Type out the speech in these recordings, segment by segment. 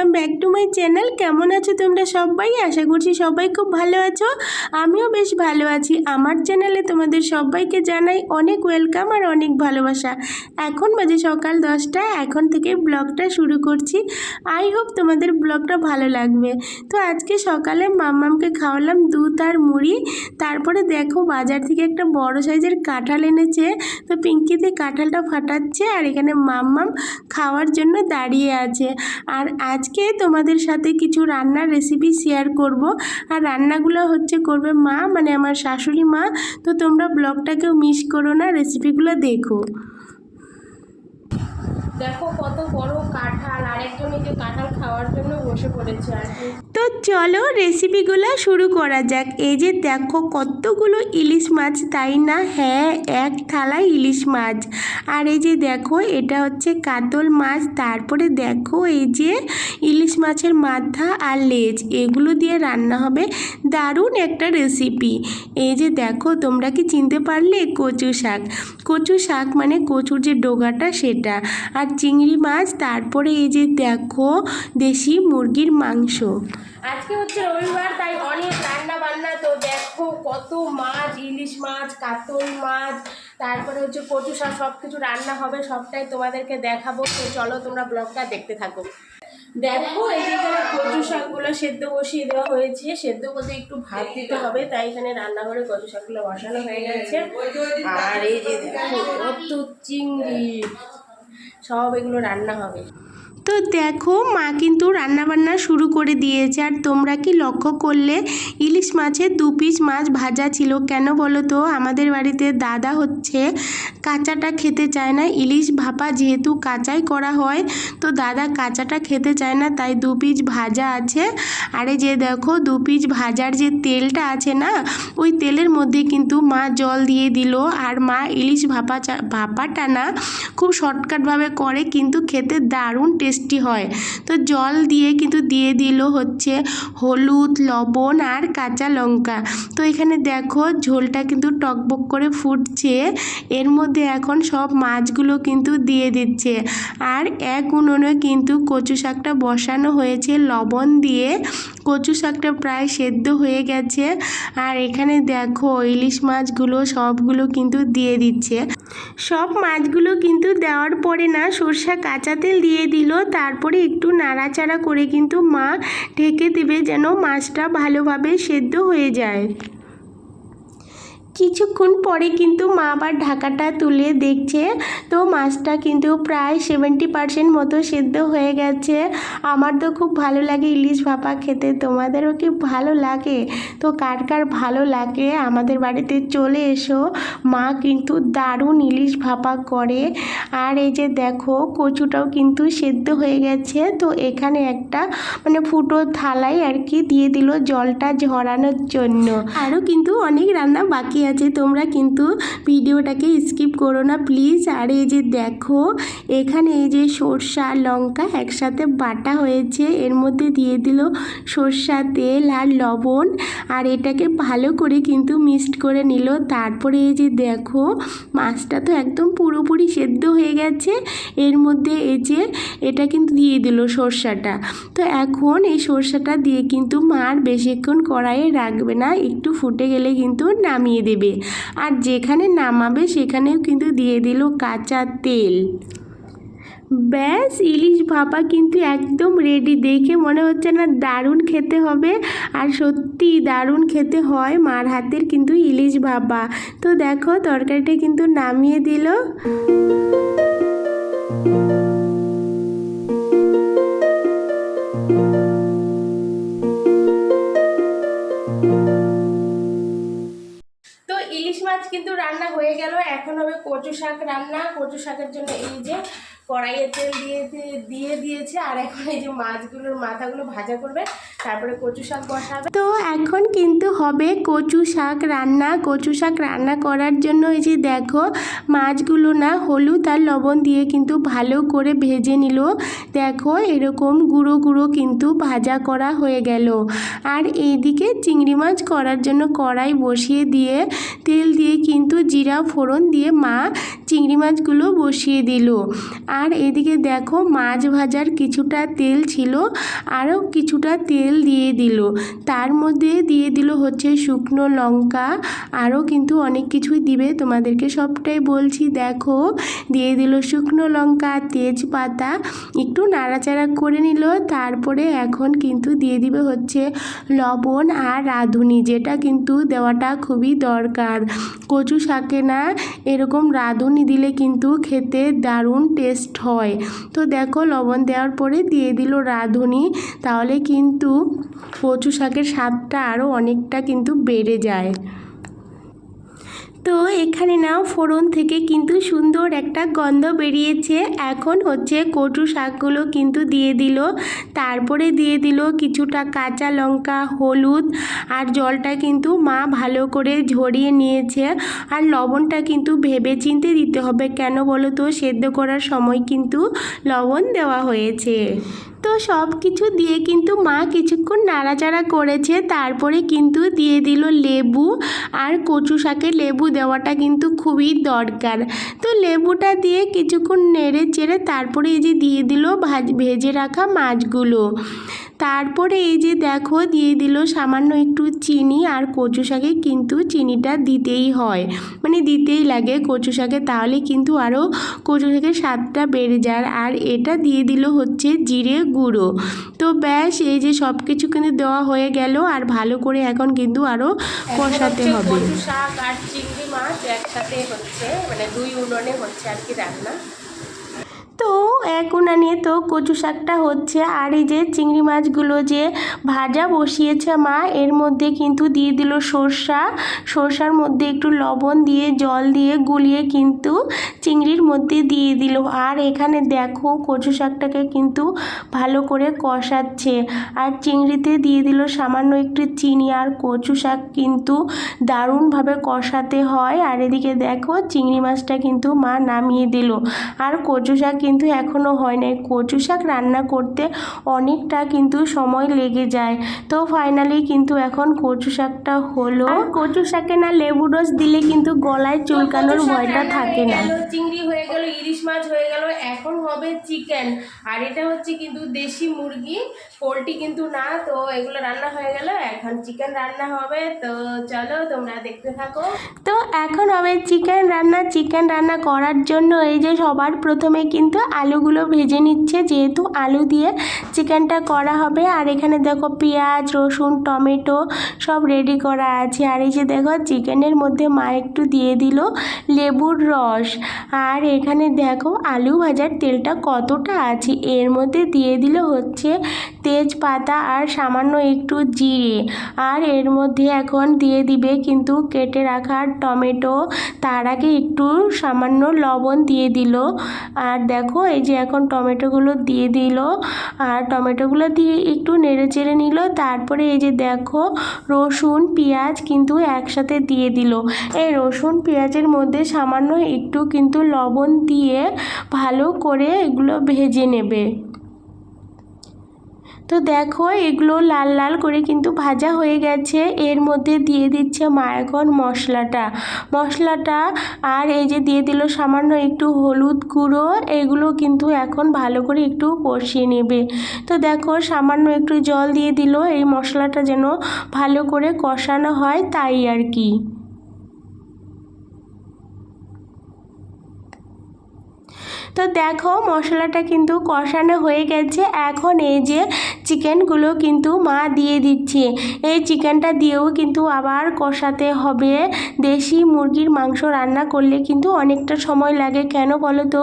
Welcome back to my channel. কেমন আছো তোমরা সবাই? আশা করছি সবাই খুব ভালো আছো। আমিও বেশ ভালো আছি। আমার চ্যানেলে তোমাদের সবাইকে জানাই অনেক ওয়েলকাম আর অনেক ভালোবাসা। এখন বাজে সকাল 10টা। এখন থেকে ব্লগটা শুরু করছি। আই হোপ তোমাদের ব্লগটা ভালো লাগবে। তো আজকে সকালে মাম্মামকে খাওয়ালাম দুধ আর মুড়ি। তারপরে দেখো বাজার থেকে একটা বড় সাইজের কাঁঠাল এনেছে। তো পিঙ্কিতে কাঁঠালটা ফাটাচ্ছে আর এখানে মাম্মাম খাওয়ার জন্য দাঁড়িয়ে আছে। আর আজকে তোমাদের সাথে কিছু রান্নার রেসিপি শেয়ার করব। আর রান্নাগুলো করবে মা, মানে আমার শাশুড়ি মা। তো তোমরা ব্লগটাকেও মিস করো না, রেসিপিগুলো দেখো। দেখো কত বড় কাঁঠাল, আরেকজন এই যে কাঁঠাল খাওয়ার জন্য বসে পড়েছে আর কি। তো চলো রেসিপিগুলো শুরু করা যাক। এই যে দেখো কতগুলো ইলিশ মাছ, তাই না? হ্যাঁ, এক থালায় ইলিশ মাছ। আর এই যে দেখো এটা হচ্ছে কাতল মাছ। তারপরে দেখো এই যে ইলিশ মাছের মাথা আর লেজ, এগুলো দিয়ে রান্না হবে দারুণ একটা রেসিপি। এই যে দেখো তোমরা কি চিনতে পারলে? কচু শাক। কচু শাক মানে কচুর যে ডোগাটা সেটা। আর চিংড়ি মাছ। তারপরে এই যে দেখো দেশি মুরগির মাংস। আজকে হচ্ছে রবিবার, তাই অনেক রান্না বান্না। তো দেখো কত মাছ, ইলিশ মাছ, কাতল মাছ, তারপরে হচ্ছে কচু শাক, সব কিছু রান্না হবে, সবটাই তোমাদেরকে দেখাবো। তো চলো তোমরা ব্লগটা দেখতে থাকো। দেখো এই যে এখানে কচু শাকগুলো সেদ্ধ বসিয়ে দেওয়া হয়েছে। সেদ্ধ বলতে একটু ভাত দিতে হবে, তাই এখানে রান্নাঘরে কচু শাকগুলো বসানো হয়ে গেছে। আর এই যে দেখো কত চিংড়ি, সব এগুলো রান্না হবে। তো দেখো মা কিন্তু রান্নাবান্না শুরু করে দিয়েছে। আর তোমরা কি লক্ষ্য করলে ইলিশ মাছের 2 পিস মাছ ভাজা ছিল? কেন বলো তো? আমাদের বাড়িতে দাদা কাঁচাটা খেতে চায় না। ইলিশ ভাপা যেহেতু কাঁচাই করা হয়, তো দাদা কাঁচাটা খেতে চায় না, তাই 2 পিস ভাজা আছে। আরে যে দেখো 2 পিস ভাজার যে তেলটা আছে না, ওই তেলের মধ্যে কিন্তু মা জল দিয়ে দিল। আর মা ইলিশ ভাপাটা না খুব শর্টকাটভাবে করে, কিন্তু খেতে দারুণ টেস্টি হয়। তো জল দিয়ে কিন্তু দিয়ে দিল হলুদ, লবণ আর কাঁচা লঙ্কা। তো এখানে দেখো ঝোলটা কিন্তু টকবক করে ফুটছে। এর মধ্যে এখন সব মাছগুলো কিন্তু দিয়ে দিচ্ছে। আর এক উনুনে কিন্তু কচু শাকটা বসানো হয়েছে লবণ দিয়ে। কচু শাকটা প্রায় সেদ্ধ হয়ে গেছে। আর এখানে দেখো ইলিশ মাছগুলো সবগুলো কিন্তু দিয়ে দিচ্ছে। সব মাছগুলো কিন্তু দেওয়ার পরে না সরষা কাঁচা তেল দিয়ে দিল। তারপরে একটু নাড়াচাড়া করে কিন্তু মা ঢেকে দেবে, যেন মাছটা ভালোভাবে সেদ্ধ হয়ে যায়। কিছুক্ষণ পরে কিন্তু মা আবার ঢাকাটা তুলে দেখছে। তো মাছটা কিন্তু প্রায় 70% মতো সেদ্ধ হয়ে গেছে। আমার তো খুব ভালো লাগে ইলিশ ভাপা খেতে। তোমাদেরও কি ভালো লাগে? তো কার কার ভালো লাগে আমাদের বাড়িতে চলে এসো। মা কিন্তু দারুণ ইলিশ ভাপা করে। আর এই যে দেখো কচুটাও কিন্তু সেদ্ধ হয়ে গেছে। তো এখানে একটা ফুটো থালায় আর কি দিয়ে দিল জলটা ঝরানোর জন্য। আরও কিন্তু অনেক রান্না বাকি আছে, তোমরা কিন্তু ভিডিওটাকে স্কিপ করো না প্লিজ। আর এই যে দেখো এখানে এই যে সরষা লঙ্কা একসাথে বাটা হয়েছে, এর মধ্যে দিয়ে দিল সরষা তেল আর লবণ। আর এটাকে ভালো করে কিন্তু মিক্সড করে নিল। তারপরে এই যে দেখো মাছটা তো একদম পুরোপুরি সেদ্ধ হয়ে গেছে। এর মধ্যে এই যে এটা কিন্তু দিয়ে দিল সরষাটা। তো এখন এই সরষাটা দিয়ে কিন্তু মার বেশিক্ষণ কড়াইয়ে রাখবে না, একটু ফুটে গেলে কিন্তু নামিয়ে দেবে। আর যেখানে নামাবে সেখানেও কিন্তু দিয়ে দিল কাঁচা তেল। ব্যাস ইলিশ ভাপা কিন্তু একদম রেডি। দেখে মনে হচ্ছে না দারুণ খেতে হবে? আর সত্যি দারুণ খেতে হয় মার হাতের কিন্তু ইলিশ ভাপা। তো দেখো তরকারিটা কিন্তু নামিয়ে দিল। তো ইলিশ মাছ কিন্তু রান্না হয়ে গেল। এখন হবে কচু শাক রান্না। কচু শাকের জন্য এই যে কড়াইয়ে তেল দিয়ে দিয়েছে। আর এখন এই যে মাছগুলোর মাথাগুলো ভাজা করবে, তারপরে কচু শাক বসাবে। তো এখন কিন্তু হবে কচু শাক রান্না। কচু শাক রান্না করার জন্য এই যে দেখো মাছগুলো না হলুদ আর লবণ দিয়ে কিন্তু ভালো করে ভেজে নিল। দেখো এরকম গুঁড়ো গুঁড়ো কিন্তু ভাজা করা হয়ে গেল। আর এইদিকে চিংড়ি মাছ করার জন্য কড়াই বসিয়ে দিয়ে তেল দিয়ে কিন্তু জিরা ফোড়ন দিয়ে মা চিংড়ি মাছগুলো বসিয়ে দিল। আর এদিকে দেখো মাছ ভাজার কিছুটা তেল ছিল, আরও কিছুটা তেল দিয়ে দিল, তার মধ্যে দিয়ে দিল হচ্ছে শুকনো লঙ্কা, আরও কিন্তু অনেক কিছুই দিবে, তোমাদেরকে সবটাই বলছি। দেখো দিয়ে দিল শুকনো লঙ্কা, তেজপাতা, একটু নাড়াচাড়া করে নিল, তারপরে এখন কিন্তু দিয়ে দিবে হচ্ছে লবণ আর রাঁধুনি, যেটা কিন্তু দেওয়াটা খুবই দরকার। কচু শাকে না এরকম রাঁধুনি দিলে কিন্তু খেতে দারুণ টেস্ট হয়। তো দেখো লবণ দেওয়ার পরে দিয়ে দিল রাঁধুনি, তাহলে কিন্তু কচু শাকের স্বাদটা আরও অনেকটা কিন্তু বেড়ে যায়। তো এখানে না ফোড়ন থেকে কিন্তু সুন্দর একটা গন্ধ বেরিয়েছে। এখন হচ্ছে কচু শাকগুলো কিন্তু দিয়ে দিল, তারপরে দিয়ে দিল কিছুটা কাঁচা লঙ্কা, হলুদ, আর জলটা কিন্তু মা ভালো করে ঝরিয়ে নিয়েছে। আর লবণটা কিন্তু ভেবে চিন্তে দিতে হবে, কেন বলো তো, সেদ্ধ করার সময় কিন্তু লবণ দেওয়া হয়েছে। তো সব কিছু দিয়ে কিন্তু মা কিছুক্ষণ নাড়াচাড়া করেছে, তারপরে কিন্তু দিয়ে দিল লেবু, আর কচু শাকে লেবু দেওয়াটা কিন্তু খুবই দরকার। তো লেবুটা দিয়ে কিছুক্ষণ নেড়ে চেড়ে তারপরে এই যে দিয়ে দিল ভেজে রাখা মাছগুলো, তারপরে এই যে দেখো দিয়ে দিল সামান্য একটু চিনি। আর কচু শাকে কিন্তু চিনিটা দিতেই হয়, মানে দিতেই লাগে কচু শাকে, তাহলে কিন্তু আরও কচু শাকের স্বাদটা বেড়ে যায়। আর এটা দিয়ে দিল হচ্ছে জিরে গুঁড়ো। তো ব্যাস এই যে সব কিছু কিন্তু দেওয়া হয়ে গেল, আর ভালো করে এখন কিন্তু আরও কষাতে হবে। কচু শাক আর চিংড়ি মাছ একসাথে হচ্ছে, মানে দুই উনুনে হচ্ছে আর কি রান্না। তো এক উনানে তো কচু শাকটা হচ্ছে, আর এই যে চিংড়ি মাছগুলো যে ভাজা বসিয়েছে মা, এর মধ্যে কিন্তু দিয়ে দিল সরষার মধ্যে একটু লবণ দিয়ে জল দিয়ে গুলিয়ে কিন্তু চিংড়ির মধ্যে দিয়ে দিল। আর এখানে দেখো কচু শাকটাকে কিন্তু ভালো করে কষাচ্ছে, আর চিংড়িতে দিয়ে দিল সামান্য একটু চিনি। আর কচু শাক কিন্তু দারুণভাবে কষাতে হয়। আর এদিকে দেখো চিংড়ি মাছটা কিন্তু মা নামিয়ে দিল, আর কচু শাক কিন্তু এখনও হয় নাই। কচু শাক রান্না করতে অনেকটা কিন্তু সময় লেগে যায়। তো ফাইনালি কিন্তু এখন কচু শাকটা হলো। আর কচু শাকে না লেবু রস দিলে কিন্তু গলায় চুলকানোর ভয়টা থাকে না। চিংড়ি হয়ে গেল, ইলিশ মাছ হয়ে গেল, এখন হবে চিকেন। আর এটা হচ্ছে কিন্তু দেশি মুরগি, পোলট্রি কিন্তু না। তো এগুলো রান্না হয়ে গেল, এখন চিকেন রান্না হবে। তো চলো তোমরা দেখতে থাকো। তো এখন হবে চিকেন রান্না করার জন্য এই যে সবার প্রথমে কিন্তু আলুগুলো ভেজে নিচ্ছে, যেহেতু আলু দিয়ে চিকেনটা করা হবে। আর এখানে দেখো পেঁয়াজ, রসুন, টমেটো সব রেডি করা আছে। আর এই যে দেখো চিকেনের মধ্যে মা একটু দিয়ে দিল লেবুর রস। আর এখানে দেখো আলু ভাজার তেলটা কতটা আছে, এর মধ্যে দিয়ে দিল হচ্ছে তেজপাতা আর সামান্য একটু জিরে। আর এর মধ্যে এখন দিয়ে দিবে কিন্তু কেটে রাখা টমেটো, তার আগে একটু সামান্য লবণ দিয়ে দিল। আর দেখো এই যে এখন টমেটোগুলো দিয়ে দিল, আর টমেটোগুলো দিয়ে একটু নেড়ে চেড়ে নিল। তারপরে এই যে দেখো রসুন পেঁয়াজ কিন্তু একসাথে দিয়ে দিল। এই রসুন পেঁয়াজের মধ্যে সামান্য একটু কিন্তু লবণ দিয়ে ভালো করে এগুলো ভেজে নেবে। তো দেখো এগুলো লাল লাল করে কিন্তু ভাজা হয়ে গেছে। এর মধ্যে দিয়ে দিচ্ছে মা এখন মশলাটা, আর এই যে দিয়ে দিল সামান্য একটু হলুদ গুঁড়ো। এগুলো কিন্তু এখন ভালো করে একটু কষিয়ে নেবে। তো দেখো সামান্য একটু জল দিয়ে দিল, এই মশলাটা যেন ভালো করে কষানো হয় তাই আর কি। তো দেখো মশলাটা কিন্তু কষানো হয়ে গেছে। এখন এই যে চিকেনগুলো কিন্তু মা দিয়ে দিচ্ছে। এই চিকেনটা দিয়েও কিন্তু আবার কষাতে হবে। দেশি মুরগির মাংস রান্না করলে কিন্তু অনেকটা সময় লাগে, কেন বলো তো,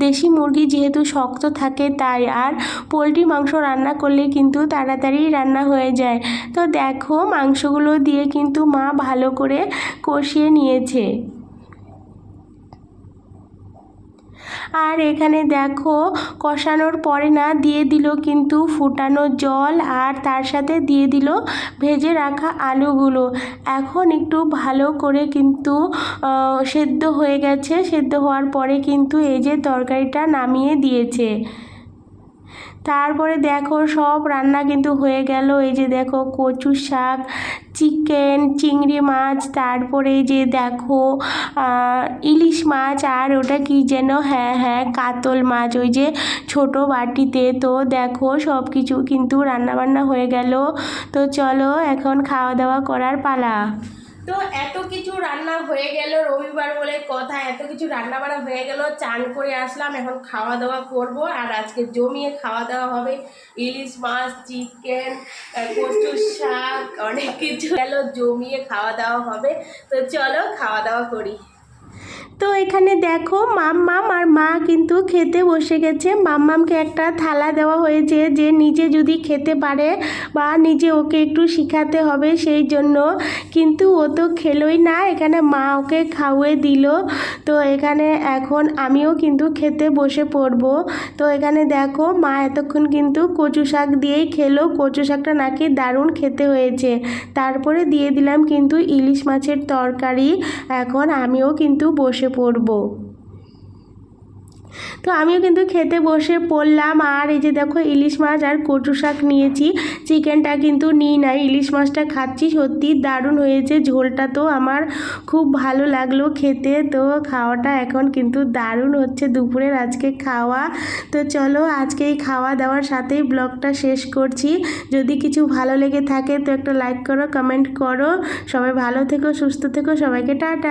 দেশি মুরগি যেহেতু শক্ত থাকে তাই। আর পোলট্রি মাংস রান্না করলে কিন্তু তাড়াতাড়ি রান্না হয়ে যায়। তো দেখো মাংসগুলো দিয়ে কিন্তু মা ভালো করে কষিয়ে নিয়েছে। আর এখানে দেখো কষানোর পরে না দিয়ে দিল কিন্তু ফুটানো জল, আর তার সাথে দিয়ে দিল ভেজে রাখা আলুগুলো। এখন একটু ভালো করে কিন্তু সেদ্ধ হয়ে গেছে। সেদ্ধ হওয়ার পরে কিন্তু এই যে তরকারিটা নামিয়ে দিয়েছে। তারপরে দেখো সব রান্না কিন্তু হয়ে গেল। এই যে দেখো কচু শাক, চিকেন, চিংড়ি মাছ, তারপরে এই যে দেখো ইলিশ মাছ, আর ওটা কি যেন, হ্যাঁ কাতল মাছ, ওই যে ছোট বাটিতে। তো দেখো সব কিছু কিন্তু রান্নাবান্না হয়ে গেল। তো চলো এখন খাওয়া দাওয়া করার পালা। তো এত কিছু রান্না হয়ে গেল, রবিবার বলে কথা, এত কিছু রান্না বান্না হয়ে গেল, চান করে আসলাম, এখন খাওয়া দাওয়া করব। আর আজকে জমিয়ে খাওয়া দাওয়া হবে, ইলিশ মাছ, চিকেন, কচু শাক, অনেক কিছু গেল, জমিয়ে খাওয়া দাওয়া হবে। তো চলো খাওয়া দাওয়া করি। তো এখানে দেখো মাম্মাম আর মা কিন্তু খেতে বসে গেছে। মাম্মামকে একটা থালা দেওয়া হয়েছে, যে নিজে যদি খেতে পারে বা নিজে ওকে একটু শিখাতে হবে সেই জন্য, কিন্তু ও তো খেলোই না, এখানে মা ওকে খাওয়িয়ে দিল। তো এখানে এখন আমিও কিন্তু খেতে বসে পড়বো। তো এখানে দেখো মা এতক্ষণ কিন্তু কচু শাক দিয়েই খেলো, কচু শাকটা নাকি দারুণ খেতে হয়েছে। তারপরে দিয়ে দিলাম কিন্তু ইলিশ মাছের তরকারি। এখন আমিও কিন্তু বসে পড়বো। তো আমিও কিন্তু খেতে বসে পড়লাম। আর এই যে দেখো ইলিশ মাছ আর কচু শাক নিয়েছি, চিকেনটা কিন্তু নিই নাই, ইলিশ মাছটা খাচ্ছি, সত্যি দারুণ হয়েছে। ঝোলটা তো আমার খুব ভালো লাগলো খেতে। তো খাওয়াটা এখন কিন্তু দারুণ হচ্ছে দুপুরের আজকে খাওয়া। তো চলো আজকে এই খাওয়া দাওয়ার সাথেই ব্লগটা শেষ করছি। যদি কিছু ভালো লেগে থাকে তো একটা লাইক করো, কমেন্ট করো। সবাই ভালো থেকো, সুস্থ থেকো, সবাইকে টাটা।